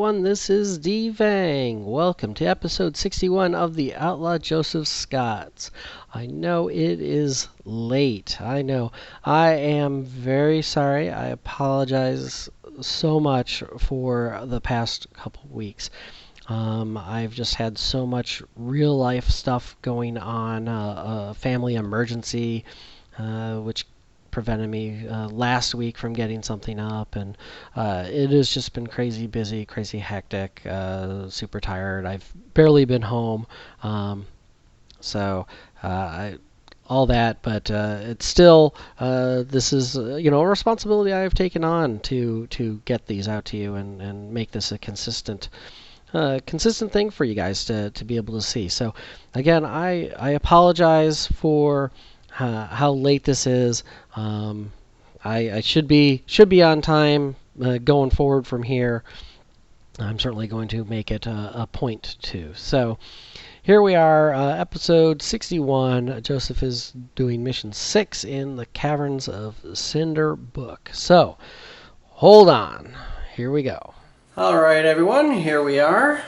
everyone, this is D-Vang. Welcome to episode 61 of the Outlaw Joseph Scots. I know it is late. I know. I am very sorry. I apologize so much for the past couple weeks. I've just had so much real life stuff going on, a family emergency, which prevented me last week from getting something up, and it has just been crazy busy, crazy hectic, super tired. I've barely been home, so all that, but it's still this is a responsibility I have taken on to get these out to you and make this a consistent thing for you guys to be able to see. So again, I apologize for how late this is. I should be on time going forward from here. I'm certainly going to make it a point to. So here we are, episode 61. Joseph is doing mission 6 in the Caverns of Cynder book. So hold on. Here we go. All right, everyone. Here we are.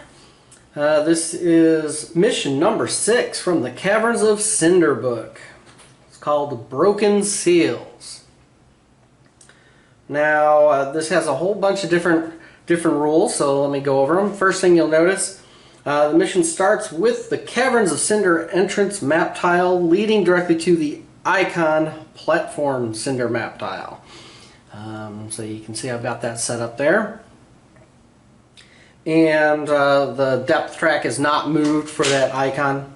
This is mission number 6 from the Caverns of Cynder book. Called Broken Seals. Now, this has a whole bunch of different rules, so let me go over them. First thing you'll notice, the mission starts with the Caverns of Cynder entrance map tile leading directly to the icon platform Cynder map tile. So you can see I've got that set up there. And the depth track is not moved for that icon.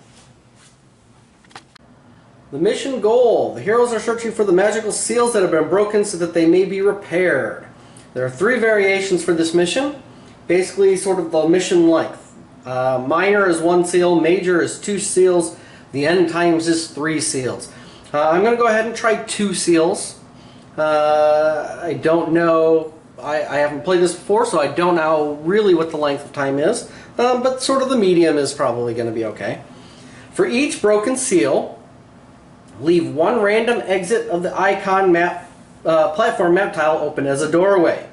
The mission goal. The heroes are searching for the magical seals that have been broken so that they may be repaired. There are 3 variations for this mission. Basically sort of the mission length. Minor is 1 seal, major is 2 seals, the end times is 3 seals. I'm going to go ahead and try 2 seals. I don't know, I haven't played this before, so I don't know really what the length of time is, but sort of the medium is probably going to be okay. For each broken seal, leave 1 random exit of the icon map platform map tile open as a doorway.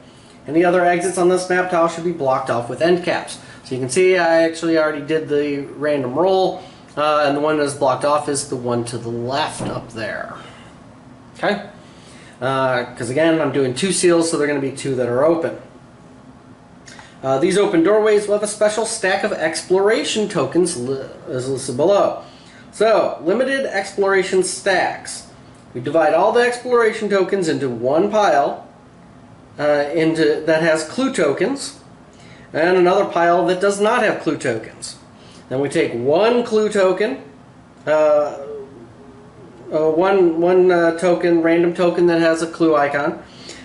Any other exits on this map tile should be blocked off with end caps. So you can see I actually already did the random roll, and the one that is blocked off is the one to the left up there. Okay? Because again, I'm doing 2 seals, so there are going to be 2 that are open. These open doorways will have a special stack of exploration tokens as listed below. So, limited exploration stacks. We divide all the exploration tokens into 1 pile that has clue tokens, and another pile that does not have clue tokens. Then we take 1 clue token, one token, random token that has a clue icon,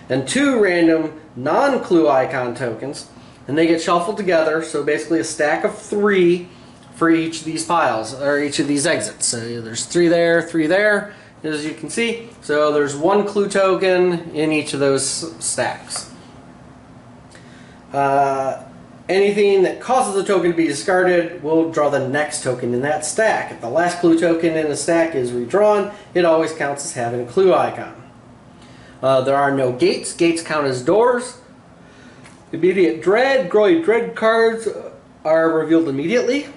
and 2 random non-clue icon tokens, and they get shuffled together, so basically a stack of 3 for each of these piles, or each of these exits. So there's 3 there, 3 there, as you can see. So there's 1 clue token in each of those stacks. Anything that causes the token to be discarded will draw the next token in that stack. If the last clue token in a stack is redrawn, it always counts as having a clue icon. There are no gates. Gates count as doors. Immediate dread. Growing dread cards are revealed immediately.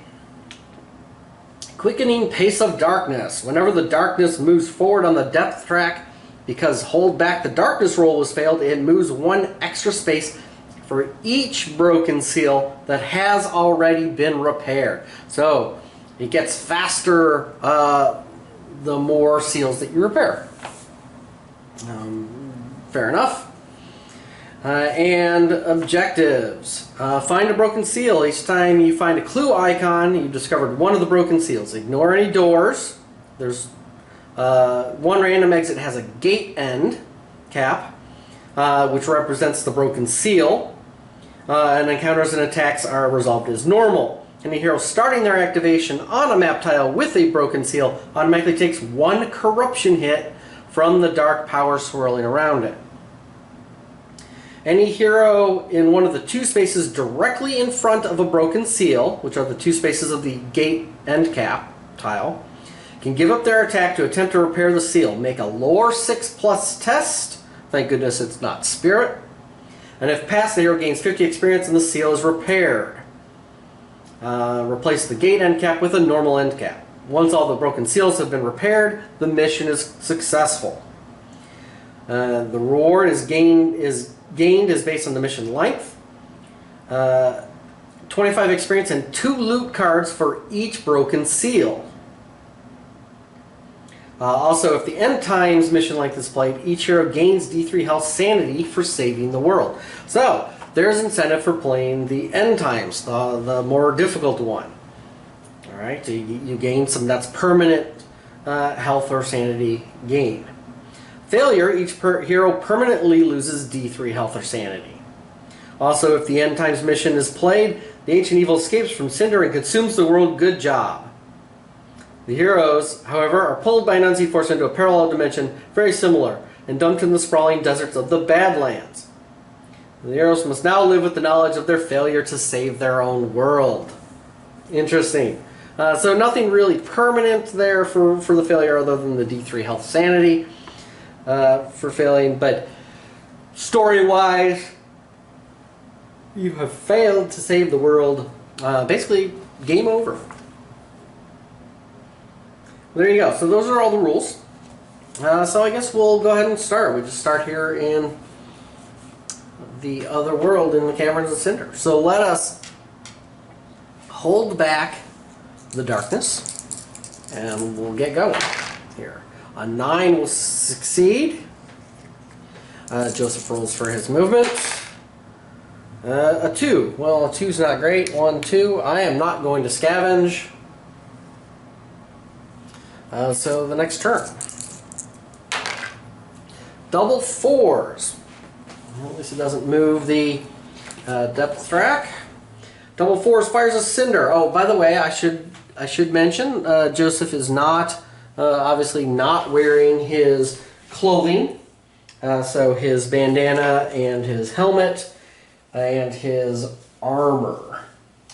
Quickening pace of darkness. Whenever the darkness moves forward on the depth track, because hold back the darkness roll was failed, it moves 1 extra space for each broken seal that has already been repaired. So it gets faster the more seals that you repair. Fair enough. And objectives. Find a broken seal. Each time you find a clue icon, you've discovered 1 of the broken seals. Ignore any doors. There's 1 random exit has a gate end cap, which represents the broken seal. And encounters and attacks are resolved as normal. Any hero starting their activation on a map tile with a broken seal automatically takes 1 corruption hit from the dark power swirling around it. Any hero in one of the 2 spaces directly in front of a broken seal, which are the 2 spaces of the gate end cap tile, can give up their attack to attempt to repair the seal. Make a lore 6+ test. Thank goodness it's not spirit. And if passed, the hero gains 50 experience and the seal is repaired. Replace the gate end cap with a normal end cap. Once all the broken seals have been repaired, the mission is successful. The reward is gained is based on the mission length. 25 experience and 2 loot cards for each broken seal. Also, if the end times mission length is played, each hero gains D3 health sanity for saving the world. So, there's incentive for playing the end times, the more difficult one. Alright, so you gain some, that's permanent health or sanity gain. Failure, each hero permanently loses D3 health or sanity. Also, if the end times mission is played, the ancient evil escapes from Cynder and consumes the world. Good job. The heroes, however, are pulled by an unseen force into a parallel dimension very similar and dumped in the sprawling deserts of the Badlands. The heroes must now live with the knowledge of their failure to save their own world. Interesting. So nothing really permanent there for the failure other than the D3 health sanity for failing, but story-wise, you have failed to save the world. Basically, game over. There you go. So those are all the rules. So I guess we'll go ahead and start. We just start here in the other world in the Caverns of Cynder. So let us hold back the darkness, and we'll get going here. A 9 will succeed. Joseph rolls for his movement. A 2. Well, a 2's not great. 1, 2. I am not going to scavenge. So the next turn. Double 4s. At least it doesn't move the depth track. Double 4s fires a cinder. Oh, by the way, I should mention Joseph is not obviously not wearing his clothing. So his bandana and his helmet and his armor.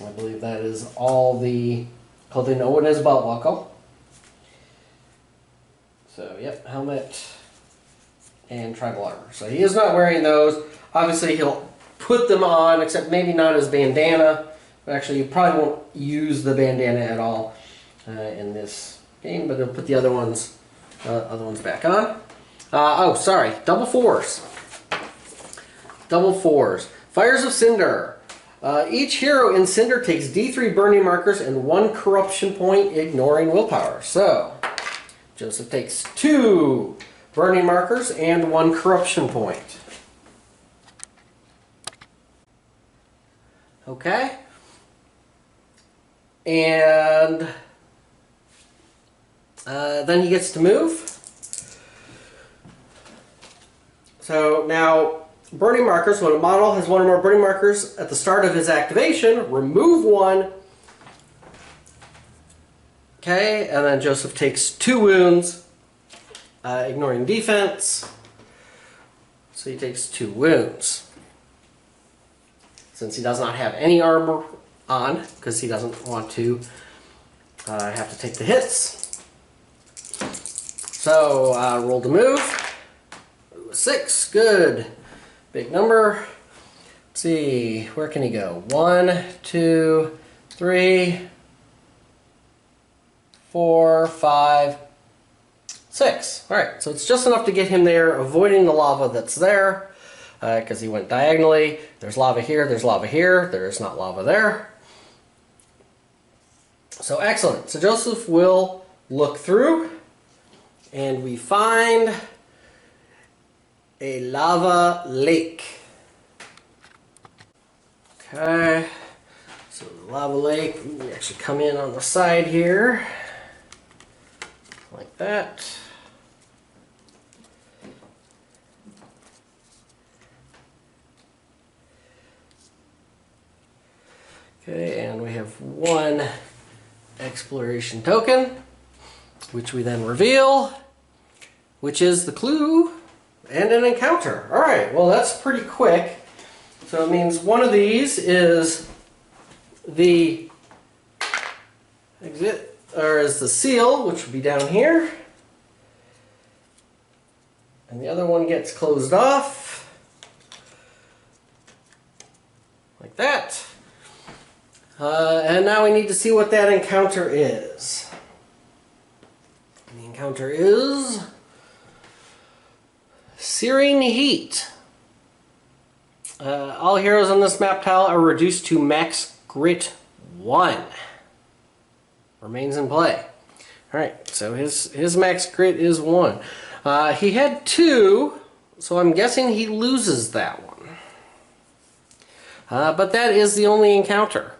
I believe that is all the clothing. No one has belt buckle. So, yep, helmet and tribal armor. So he is not wearing those. Obviously, he'll put them on, except maybe not his bandana. But actually, you probably won't use the bandana at all in this game, but he'll put the other ones back on. Oh, sorry, double 4s. Double 4s. Fires of Cynder. Each hero in Cynder takes D3 burning markers and 1 corruption point, ignoring willpower. So, Joseph takes 2 burning markers and 1 corruption point. Okay. And then he gets to move. So now, burning markers, when a model has 1 or more burning markers at the start of his activation, remove 1. Okay, and then Joseph takes 2 wounds, ignoring defense. So he takes 2 wounds. Since he does not have any armor on, because he doesn't want to have to take the hits. So, roll to move. 6, good. Big number. Let's see, where can he go? 1, 2, 3, 4, 5, 6. Alright, so it's just enough to get him there, avoiding the lava that's there, because he went diagonally. There's lava here, there's lava here, there is not lava there. So excellent. So Joseph will look through, and we find a lava lake. Okay, so the lava lake, we actually come in on the side here, like that. Okay, and we have 1 exploration token, which we then reveal, which is the clue and an encounter. Alright, well that's pretty quick. So it means one of these is the exit, or is the seal, which would be down here. And the other one gets closed off. like that. And now we need to see what that encounter is. The encounter is Searing Heat. All heroes on this map tile are reduced to max grit 1. Remains in play. Alright, so his max grit is 1. He had 2, so I'm guessing he loses that one. But that is the only encounter.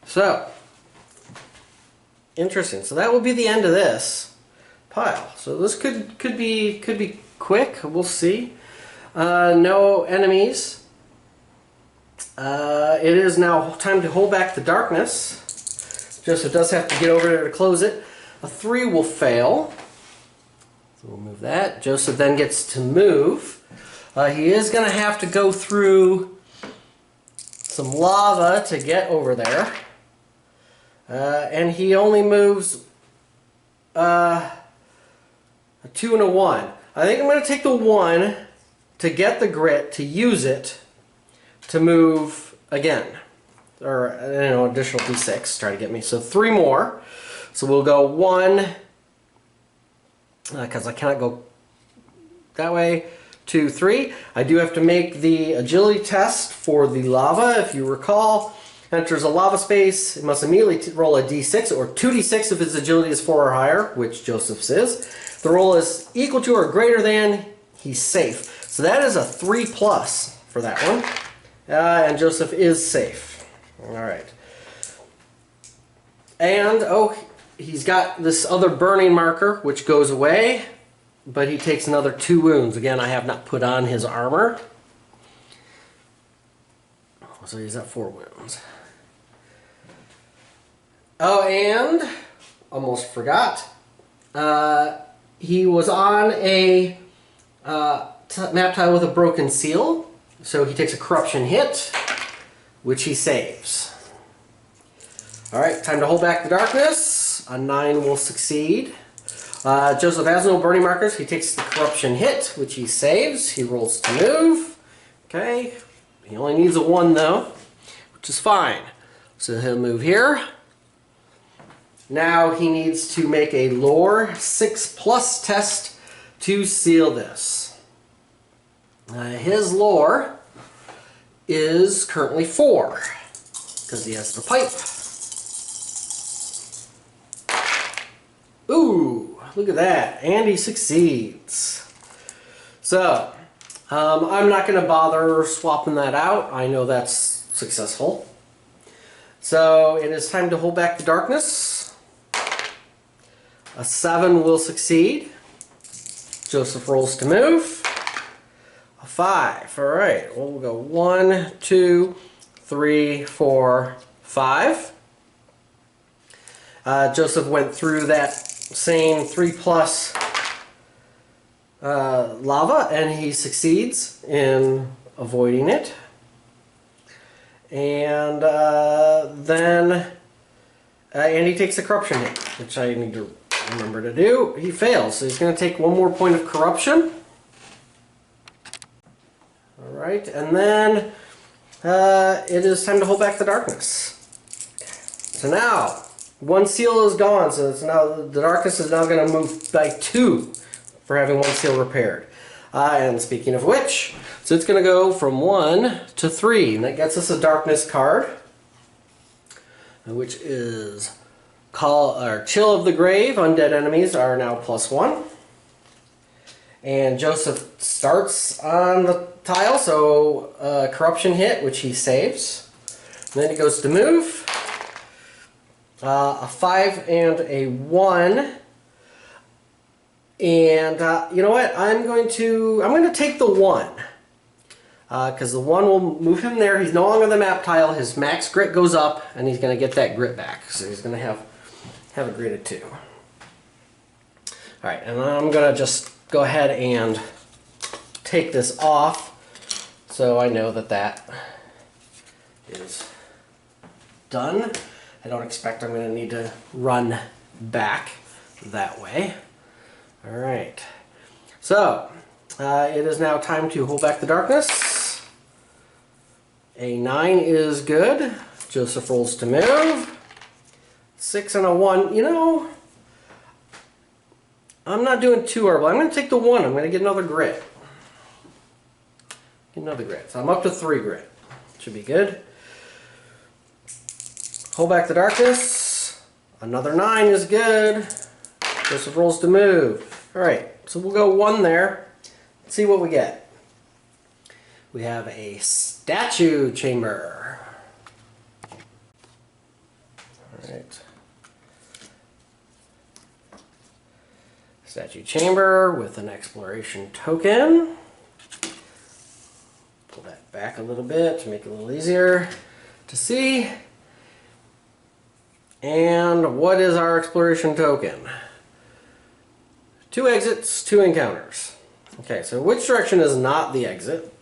So, interesting. So that will be the end of this pile. So this could be quick. We'll see. No enemies. It is now time to hold back the darkness. Joseph does have to get over there to close it. A 3 will fail. So we'll move that. Joseph then gets to move. He is going to have to go through some lava to get over there. And he only moves a 2 and a 1. I think I'm going to take the 1 to get the grit, to use it, to move again. Or, additional d6, try to get me. So 3 more. So we'll go 1, because I cannot go that way. 2, 3. I do have to make the agility test for the lava. If you recall, enters a lava space, it must immediately roll a d6 or 2d6 if his agility is 4 or higher, which Joseph's is. If the roll is equal to or greater than, he's safe. So that is a 3+ for that one. And Joseph is safe. Alright. And, he's got this other burning marker, which goes away, but he takes another 2 wounds. Again, I have not put on his armor. So he's at 4 wounds. Oh, and, almost forgot, he was on a map tile with a broken seal, so he takes a corruption hit, which he saves. Alright, time to hold back the darkness. A 9 will succeed. Joseph has no burning markers. He takes the corruption hit, which he saves. He rolls to move. Okay, he only needs a 1 though, which is fine. So he'll move here. Now he needs to make a lore 6+ test to seal this. His lore is currently 4 because he has the pipe. Ooh, look at that. And he succeeds. So, I'm not going to bother swapping that out. I know that's successful. So, it is time to hold back the darkness. A 7 will succeed. Joseph rolls to move. A 5. Alright, we'll go 1, 2, 3, 4, 5. Joseph went through that same 3+ lava, and he succeeds in avoiding it. And then he takes a corruption hit, which I need to remember to do. He fails, so he's going to take 1 more point of corruption. Alright, and then it is time to hold back the darkness. So now, 1 seal is gone, so it's now the darkness is now going to move by 2 for having 1 seal repaired. And speaking of which, so it's going to go from 1 to 3, and that gets us a darkness card, which is Chill of the Grave. Undead enemies are now +1. And Joseph starts on the tile, so corruption hit, which he saves. And then he goes to move. A 5 and a 1. And you know what? I'm going to take the 1. Because the 1 will move him there. He's no longer on the map tile. His max grit goes up, and he's going to get that grit back. So he's going to have a grit of 2. Alright, and I'm going to just go ahead and take this off so I know that that is done. I don't expect I'm going to need to run back that way. Alright, so it is now time to hold back the darkness. A 9 is good. Joseph rolls to move. 6 and a 1. You know, I'm not doing too horrible. I'm going to take the 1. I'm going to get another grit. Get another grit. So I'm up to 3 grit. Should be good. Hold back the darkness. Another 9 is good. Joseph rolls to move. Alright, so we'll go 1 there. Let's see what we get. We have a statue chamber. Alright. Statue chamber with an exploration token. Pull that back a little bit to make it a little easier to see. And what is our exploration token? 2 exits, 2 encounters. Okay, so which direction is not the exit?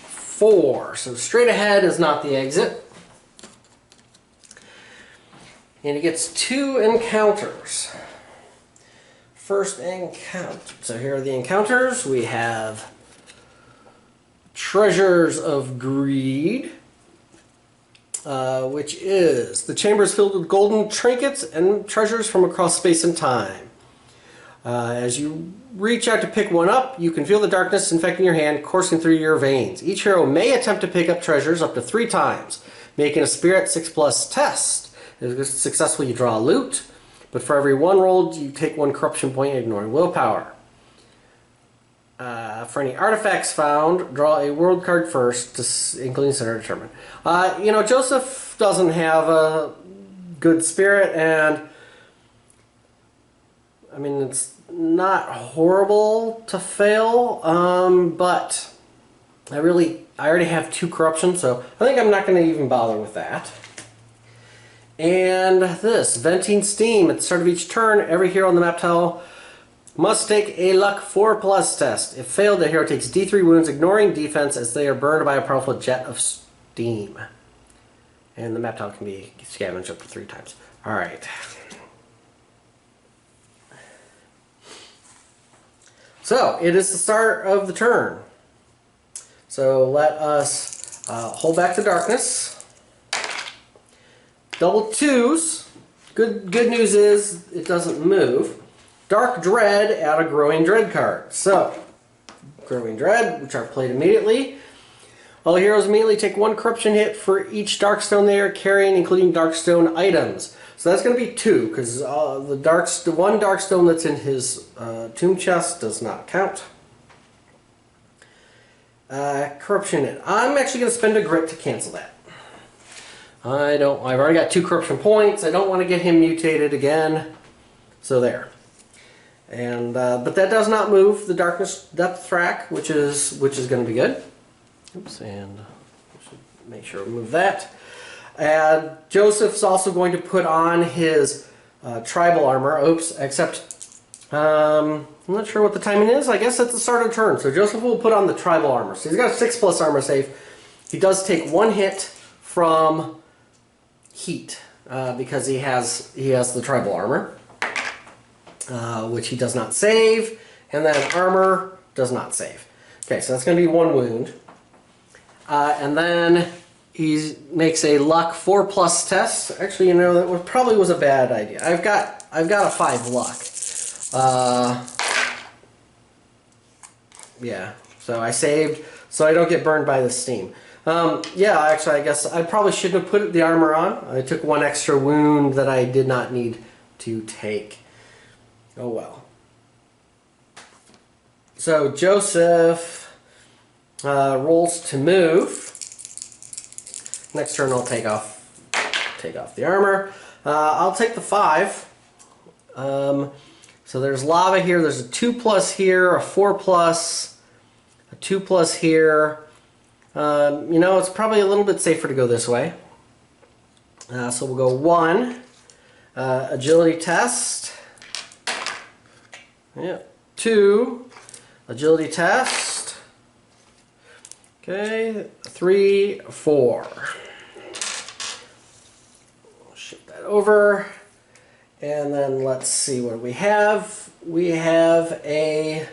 4. So straight ahead is not the exit. And it gets 2 encounters. First encounter. So here are the encounters. We have Treasures of Greed, which is the chamber is filled with golden trinkets and treasures from across space and time. As you reach out to pick one up, you can feel the darkness infecting your hand, coursing through your veins. Each hero may attempt to pick up treasures up to 3 times, making a Spirit 6+ test. If it's successful, you draw loot, but for every 1 rolled, you take 1 corruption point, ignoring willpower. For any artifacts found, draw a world card first, including center determined. You know, Joseph doesn't have a good spirit, and I mean, it's not horrible to fail, but I already have 2 corruption, so I think I'm not going to even bother with that. And this, venting steam. At the start of each turn, every hero on the map tile must take a luck 4+ test. If failed, the hero takes D3 wounds, ignoring defense, as they are burned by a powerful jet of steam. And the map tile can be scavenged up to 3 times. Alright. So, it is the start of the turn. So let us hold back the darkness. Double 2s. Good news is it doesn't move. Dark Dread, add a Growing Dread card. So, Growing Dread, which are played immediately. All heroes immediately take 1 corruption hit for each Darkstone they are carrying, including Darkstone items. So that's going to be 2, because the one Darkstone that's in his tomb chest does not count. Corruption hit. I'm actually going to spend a grit to cancel that. I've already got 2 corruption points. I don't want to get him mutated again. So there. And but that does not move the darkness depth track, which is going to be good. Oops, and make sure we move that. And Joseph's also going to put on his tribal armor. Oops, except I'm not sure what the timing is. I guess at the start of the turn. So Joseph will put on the tribal armor. So he's got a 6+ armor save. He does take 1 hit from heat because he has the tribal armor. Which he does not save, and then armor does not save. Okay, so that's going to be 1 wound. And then he makes a luck 4+ test. Actually, you know, that probably was a bad idea. I've got a 5 luck. Yeah, so I saved so I don't get burned by the steam. Yeah, actually, I guess I probably shouldn't have put the armor on. I took 1 extra wound that I did not need to take. Oh well. So Joseph rolls to move. Next turn I'll take off the armor. I'll take the 5. So there's lava here. There's a 2+ here, a 4+, a 2+ here. You know, it's probably a little bit safer to go this way. So we'll go 1 agility test. Yeah. 2 agility test. Okay, 3, 4. Shift that over. And then let's see what we have. We have a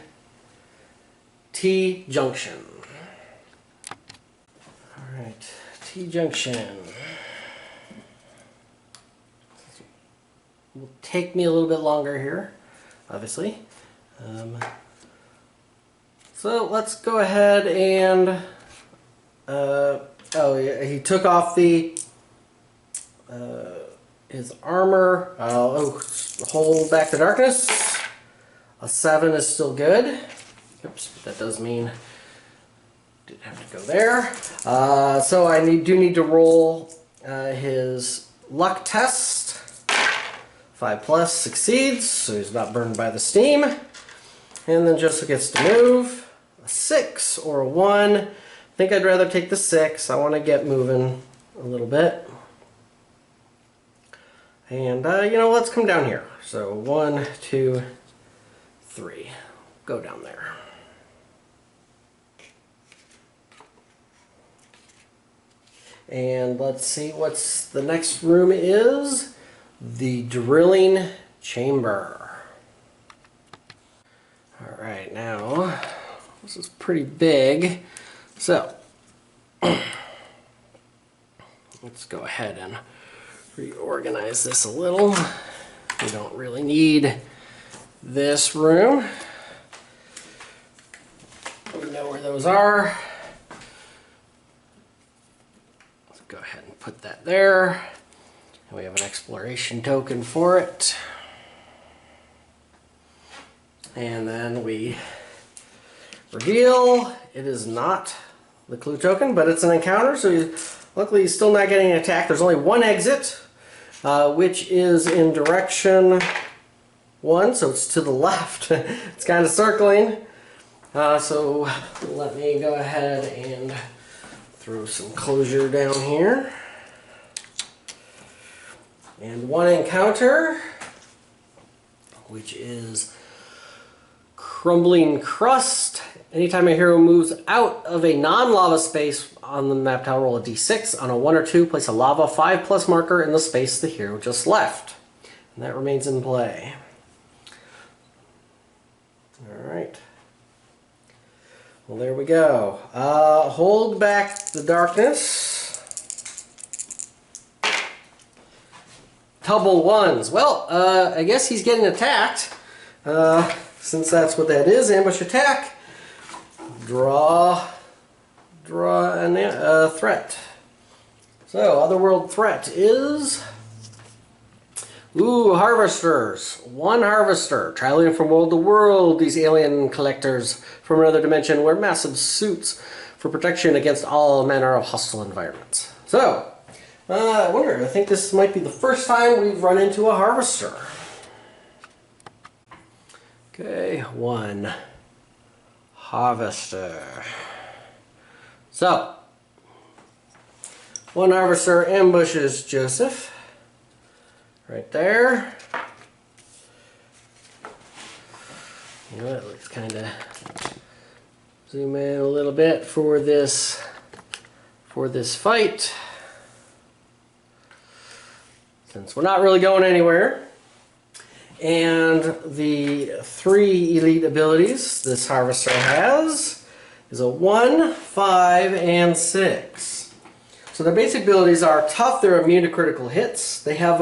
T junction. Alright, T-junction. Will take me a little bit longer here, obviously. So let's go ahead and oh yeah, he took off the his armor. Hold back the darkness. A 7 is still good. Oops, that does mean didn't have to go there. So I do need to roll his luck test. 5+ succeeds, so he's not burned by the steam. And then Joseph gets to move. A 6 or a 1. I think I'd rather take the 6. I want to get moving a little bit. And, you know, let's come down here. So 1, 2, 3. Go down there. And let's see what's the next room is. The drilling chamber. Alright, now this is pretty big. So let's go ahead and reorganize this a little. We don't really need this room. We know where those are. Let's go ahead and put that there. And we have an exploration token for it. And then we reveal it is not the clue token, but it's an encounter. So luckily he's still not getting attacked. There's only one exit, which is in direction 1, so it's to the left. It's kind of circling. So let me go ahead and throw some closure down here. And one encounter, which is Crumbling Crust. Anytime a hero moves out of a non-lava space on the map tile, roll a d6. On a 1 or 2, place a lava 5+ marker in the space the hero just left. And that remains in play. Alright. Well, there we go. Hold back the darkness. Double 1s. Well, I guess he's getting attacked. Since that's what that is, ambush attack. Draw a threat. So, otherworld threat is... Ooh, harvesters. 1 harvester. Traveling from world to world, these alien collectors from another dimension wear massive suits for protection against all manner of hostile environments. So, I wonder, I think this might be the first time we've run into a harvester. Okay, 1 harvester. So, 1 harvester ambushes Joseph. Right there. You know what, let's kind of zoom in a little bit for this fight. Since we're not really going anywhere. And the 3 elite abilities this harvester has is a 1, 5, and 6. So their basic abilities are tough, they're immune to critical hits. They have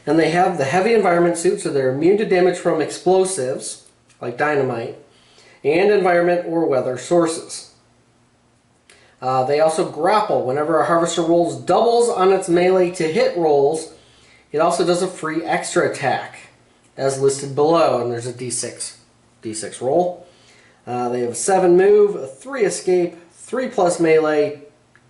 the heavy environment suit, so they're immune to damage from explosives, like dynamite, and environment or weather sources. They also grapple. Whenever a harvester rolls doubles on its melee to hit rolls, it also does a free extra attack, as listed below, and there's a d6 roll. They have a 7 move, a 3 escape, 3+ melee,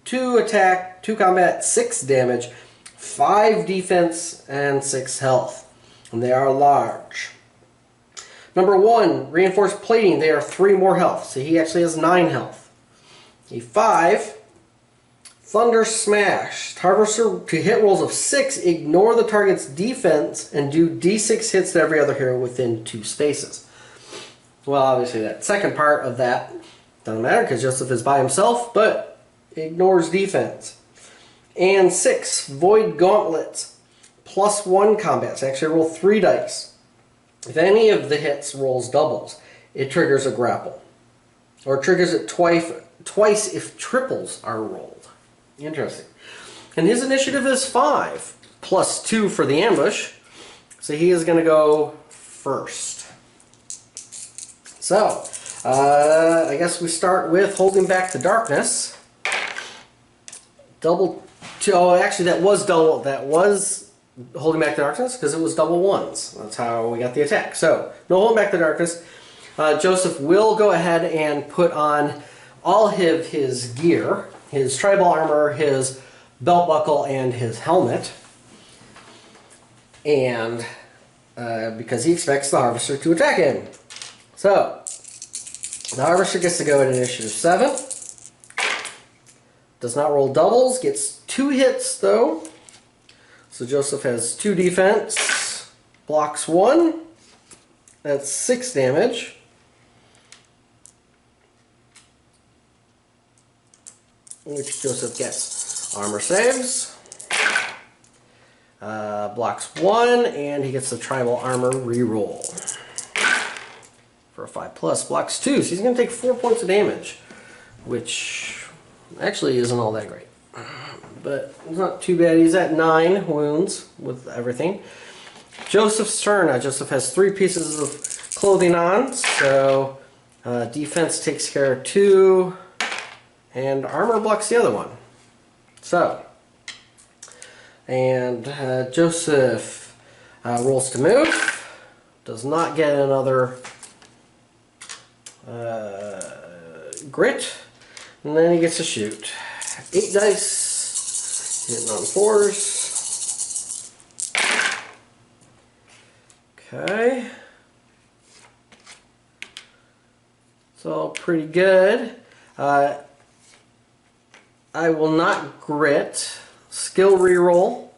2 attack, 2 combat, 6 damage, 5 defense, and 6 health. And they are large. Number 1, reinforced plating. They are 3 more health, so he actually has 9 health. A 5, Thunder Smash. Harvester to hit rolls of 6, ignore the target's defense, and do d6 hits to every other hero within 2 spaces. Well, obviously that second part of that doesn't matter because Joseph is by himself, but ignores defense. And 6, Void Gauntlets. +1 combat. So actually roll 3 dice. If any of the hits rolls doubles, it triggers a grapple. Or triggers it twice if triples are rolled. Interesting. And his initiative is 5, plus 2 for the ambush. So he is going to go first. So, I guess we start with holding back the darkness. Actually that was holding back the darkness because it was double 1s. That's how we got the attack. So, no holding back the darkness. Joseph will go ahead and put on all of his gear, his tribal armor, his belt buckle, and his helmet. And because he expects the Harvester to attack him. So, the Harvester gets to go at initiative 7. Does not roll doubles, gets 2 hits though. So Joseph has 2 defense, blocks 1. That's 6 damage. Which Joseph gets. Armor saves. Blocks 1, and he gets the tribal armor reroll. For a 5+, blocks 2, so he's going to take 4 points of damage. Which actually isn't all that great. But it's not too bad. He's at 9 wounds with everything. Joseph's turn. Joseph has 3 pieces of clothing on, so defense takes care of 2, and armor blocks the other one. So, and Joseph rolls to move. Does not get another grit, and then he gets to shoot. 8 dice, hitting on 4s. Okay. So pretty good. I will not grit. Skill reroll.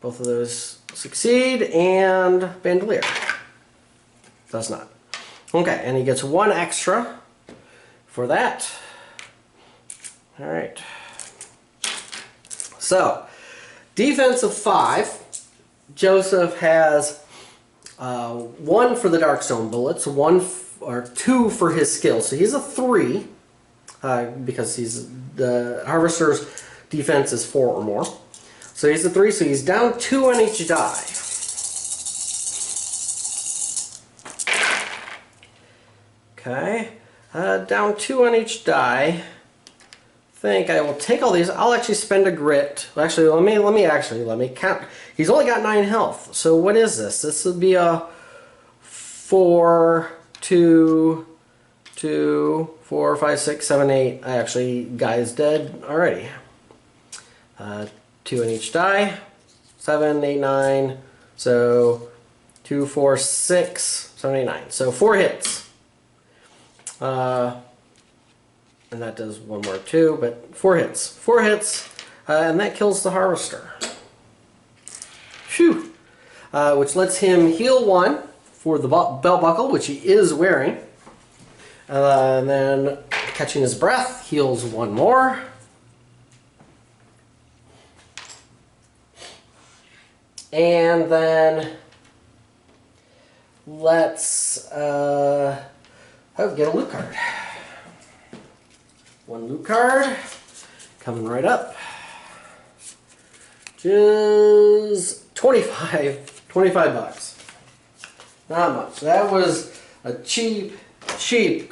Both of those succeed, and Bandolier does not. Okay, and he gets 1 extra for that. All right. So, defense of 5. Joseph has 1 for the Darkstone bullets, 2 for his skill. So he's a 3 because the Harvester's defense is 4 or more. So he's a 3, so he's down 2 on each die. Okay, down 2 on each die. I think I will take all these. I'll actually spend a grit. Actually, let me count. He's only got 9 health. So what is this? This would be a 4, 2, 2, 4, 5, 6, 7, 8. Actually, guy's dead already. 2 on each die. 7, 8, 9. So 2, 4, 6, 7, 8, 9. So 4 hits. And that does 1 more too, but 4 hits. 4 hits, and that kills the Harvester. Phew! Which lets him heal 1 for the belt buckle, which he is wearing. And then, catching his breath, heals 1 more. And then, let's get a loot card. 1 loot card, coming right up. Just 25 bucks. Not much. That was a cheap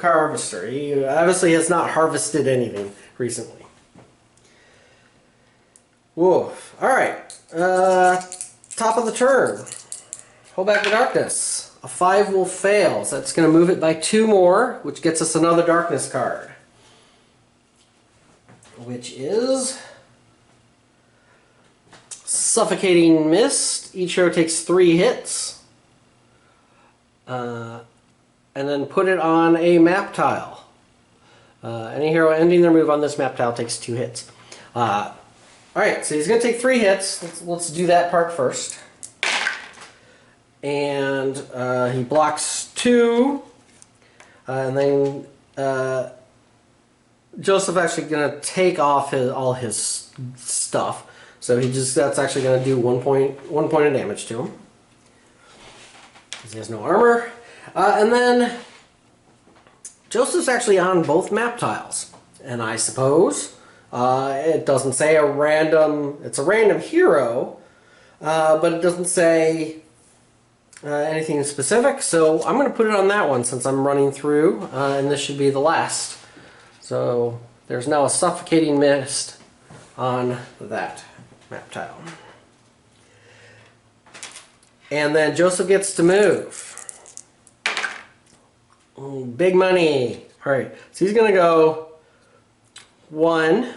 harvester. He obviously has not harvested anything recently. Whoa. Alright. Top of the turn. Hold back the darkness. A 5 will fail, so that's going to move it by 2 more, which gets us another darkness card. Which is Suffocating Mist. Each hero takes 3 hits. And then put it on a map tile. Any hero ending their move on this map tile takes 2 hits. Alright, so he's going to take 3 hits. Let's do that part first. And he blocks 2. And then Joseph actually going to take off all his stuff. So that's actually going to do 1 point of damage to him. Because he has no armor. And then Joseph's actually on both map tiles. And I suppose It doesn't say a random, it's a random hero, but it doesn't say anything specific, so I'm going to put it on that one since I'm running through, and this should be the last. So there's now a suffocating mist on that map tile. And then Joseph gets to move. Big money. Alright, so he's going to go 1.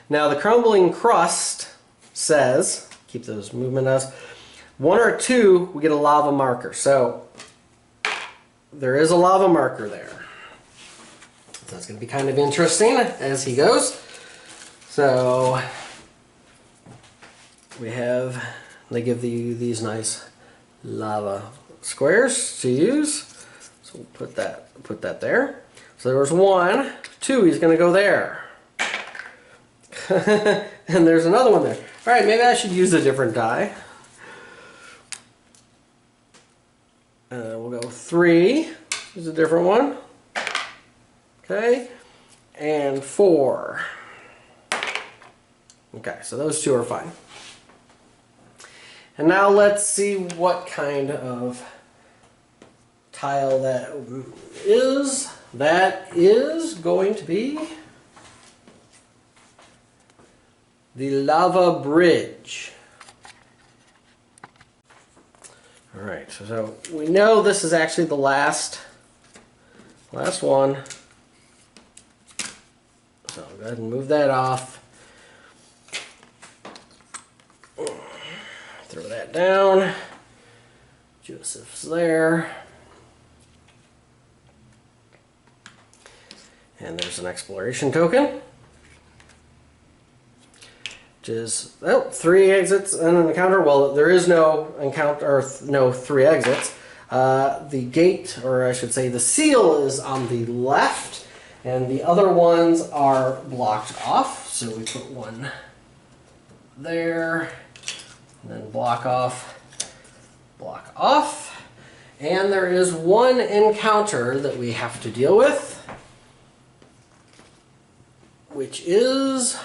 Now the crumbling crust says, keep those movement as 1 or 2, we get a lava marker. So there is a lava marker there. So that's going to be kind of interesting as he goes. So we have, they give you these nice lava squares to use. So we'll put that there. So there was 1, 2, he's going to go there. And there's another one there. Alright, maybe I should use a different die. We'll go 3. Here's a different one. Okay. And 4. Okay, so those 2 are fine. And now let's see what kind of tile that is. That is going to be the lava bridge. Alright, so we know this is actually the last one. So I'll go ahead and move that off. Throw that down. Joseph's there. And there's an exploration token. Which is, 3 exits and an encounter. Well, there is no encounter, or no 3 exits. The gate, or I should say the seal, is on the left, and the other ones are blocked off. So we put 1 there, and then block off, and there is 1 encounter that we have to deal with, which is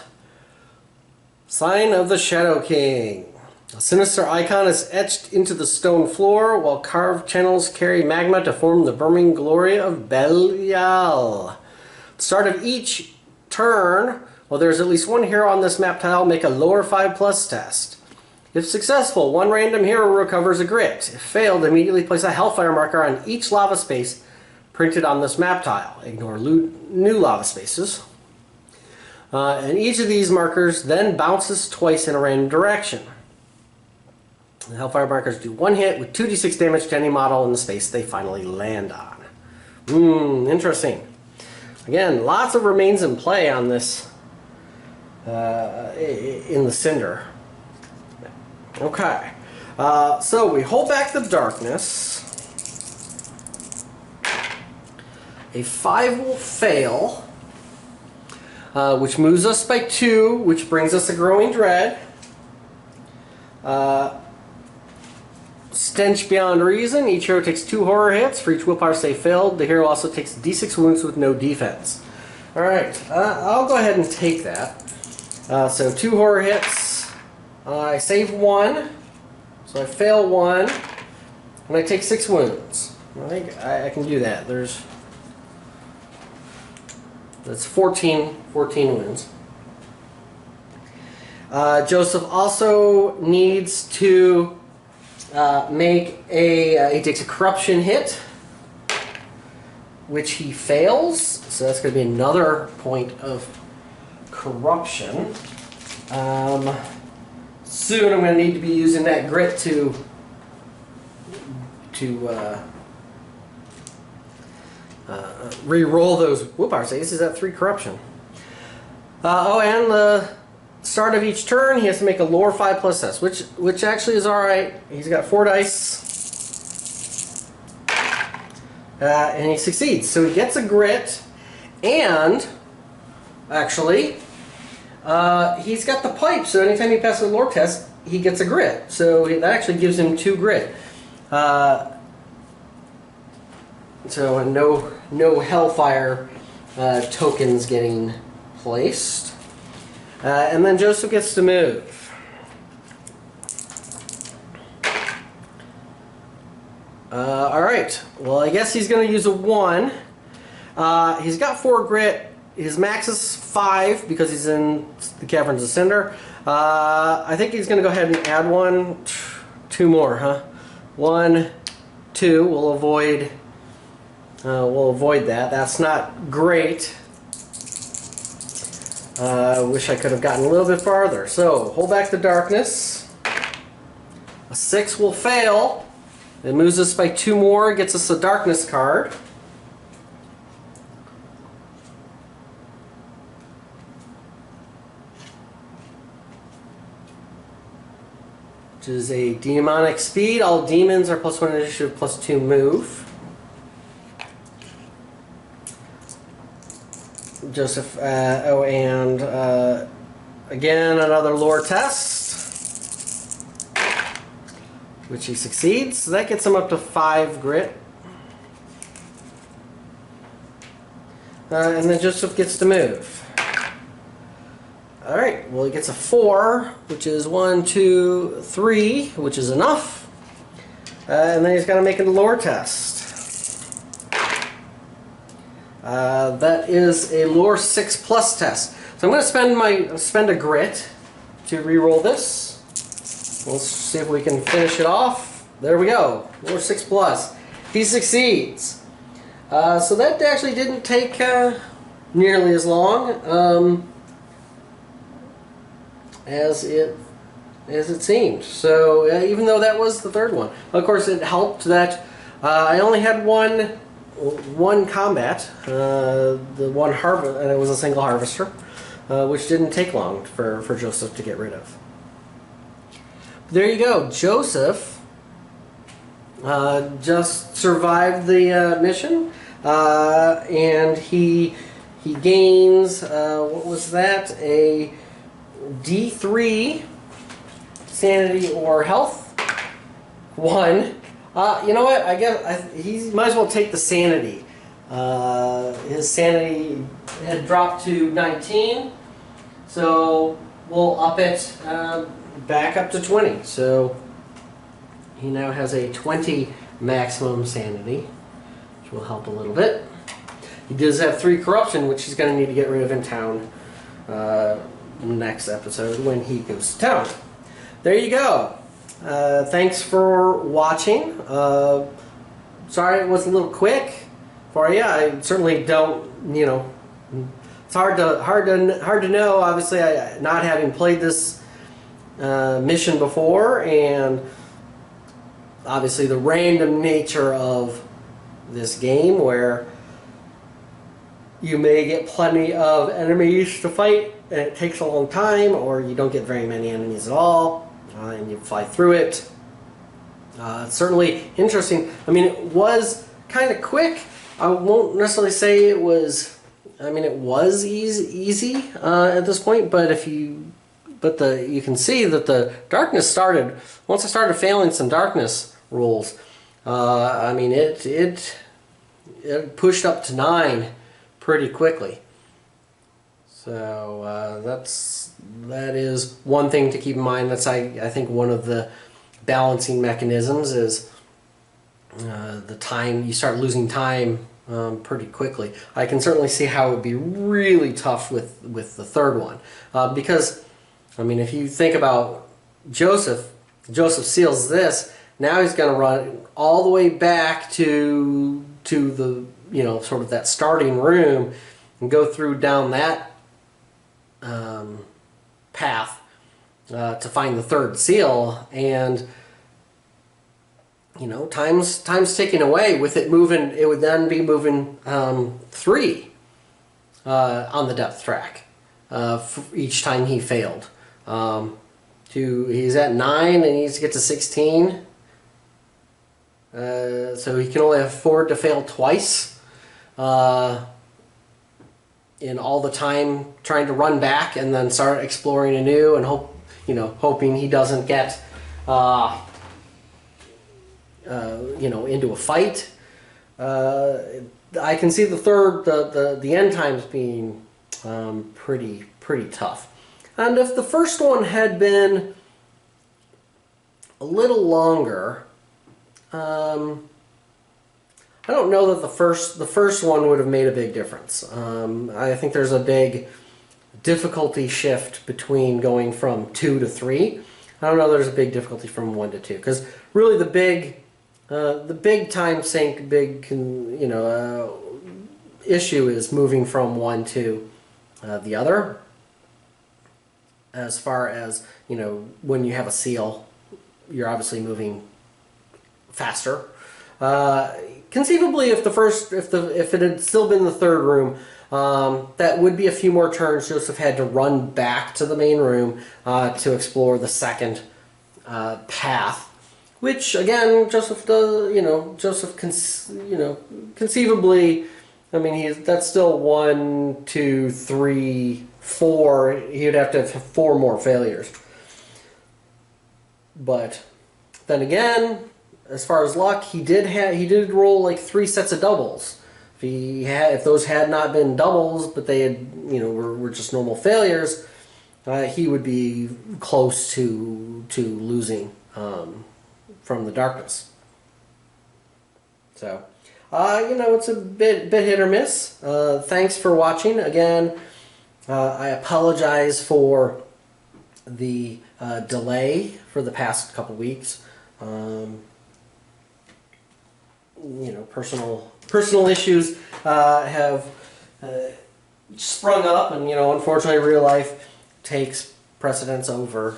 Sign of the Shadow King. A sinister icon is etched into the stone floor, while carved channels carry magma to form the burning glory of Belial. At the start of each turn, while there's at least 1 hero on this map tile, make a lower 5+ test. If successful, 1 random hero recovers a grit. If failed, immediately place a hellfire marker on each lava space printed on this map tile. Ignore new lava spaces. And each of these markers then bounces twice in a random direction. The hellfire markers do 1 hit with 2d6 damage to any model in the space they finally land on. Interesting. Again, lots of remains in play on this in the Cynder. Okay, so we hold back the darkness. A 5 will fail, which moves us by 2, which brings us a growing dread. Stench beyond reason. Each hero takes 2 horror hits. For each willpower save failed, the hero also takes d6 wounds with no defense. Alright, I'll go ahead and take that. So 2 horror hits. I save 1. So I fail 1. And I take 6 wounds. I think I can do that. That's 14 wounds. Joseph also needs to make he takes a corruption hit, which he fails, so that's going to be another point of corruption. Soon I'm going to need to be using that grit to re-roll those willpower saves. Is that 3 corruption? And the start of each turn, he has to make a lower 5+ test, which actually is alright. He's got 4 dice. And he succeeds. So he gets a grit, and actually, he's got the pipe, so anytime he passes a lore test, he gets a grit. So that actually gives him 2 grit. So no hellfire tokens getting placed. And then Joseph gets to move. Alright, well I guess he's going to use a 1. He's got 4 grit. His max is 5 because he's in the Caverns of Cynder. I think he's going to go ahead and add 1. 2 more, huh? 1, 2. We'll avoid that. That's not great. Wish I could have gotten a little bit farther. So, hold back the darkness. A 6 will fail. It moves us by 2 more, gets us a darkness card. Which is a demonic speed. All demons are +1 initiative, +2 move. Joseph, and again another lore test, which he succeeds. So that gets him up to 5 grit. And then Joseph gets to move. Alright, well he gets a 4, which is 1, 2, 3, which is enough. And then he's got to make a lore test. That is a lore 6+ test. So I'm going to spend a grit to re-roll this. Let's see if we can finish it off. There we go. Lore 6+. He succeeds. So that actually didn't take nearly as long as it seemed. So even though that was the third one, of course it helped that I only had one combat, the one harvest, and it was a single harvester, which didn't take long for Joseph to get rid of. There you go. Joseph just survived the mission, and he gains what was that? A D3 sanity or health. 1. You know what? I guess he might as well take the sanity. His sanity had dropped to 19, so we'll up it back up to 20. So he now has a 20 maximum sanity, which will help a little bit. He does have 3 corruption, which he's going to need to get rid of in town next episode when he goes to town. There you go. Thanks for watching. Sorry it was a little quick for you. I certainly don't, it's hard to know. Obviously, not having played this mission before, and obviously the random nature of this game, where you may get plenty of enemies to fight, and it takes a long time, or you don't get very many enemies at all. And you fly through it. It's certainly interesting. I mean, it was kind of quick. I won't necessarily say it was. I mean, it was easy at this point. But you can see that the darkness started once I started failing some darkness rolls. I mean, it pushed up to 9 pretty quickly. So that is one thing to keep in mind. That's I think one of the balancing mechanisms is the time. You start losing time pretty quickly. I can certainly see how it would be really tough with the third one, because I mean, if you think about Joseph seals this. Now he's going to run all the way back to the sort of that starting room and go through down that path to find the third seal, and time's ticking away with it moving. It would then be moving 3 on the depth track each time he failed. He's at 9 and he needs to get to 16, so he can only afford to fail twice in all the time trying to run back and then start exploring anew and hoping he doesn't get into a fight. I can see the end times being pretty tough. And if the first one had been a little longer, I don't know that the first one would have made a big difference. I think there's a big difficulty shift between going from 2 to 3. I don't know there's a big difficulty from 1 to 2, because really the big time sink, issue is moving from one to the other. As far as, when you have a seal, you're obviously moving faster. Conceivably, if it had still been the third room, that would be a few more turns. Joseph had to run back to the main room to explore the second path, which again Joseph does. Conceivably, I mean that's still 1, 2, 3, 4. He'd have to have 4 more failures. But then again, as far as luck, he did roll like 3 sets of doubles. If those had not been doubles, but they had were just normal failures, he would be close to losing from the darkness. So, it's a bit hit or miss. Thanks for watching again. I apologize for the delay for the past couple weeks. Personal issues have sprung up, and unfortunately, real life takes precedence over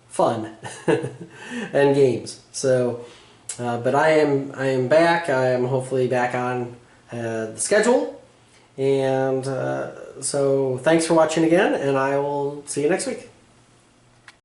fun and games. So, but I am back. I am hopefully back on the schedule, and so thanks for watching again, and I will see you next week.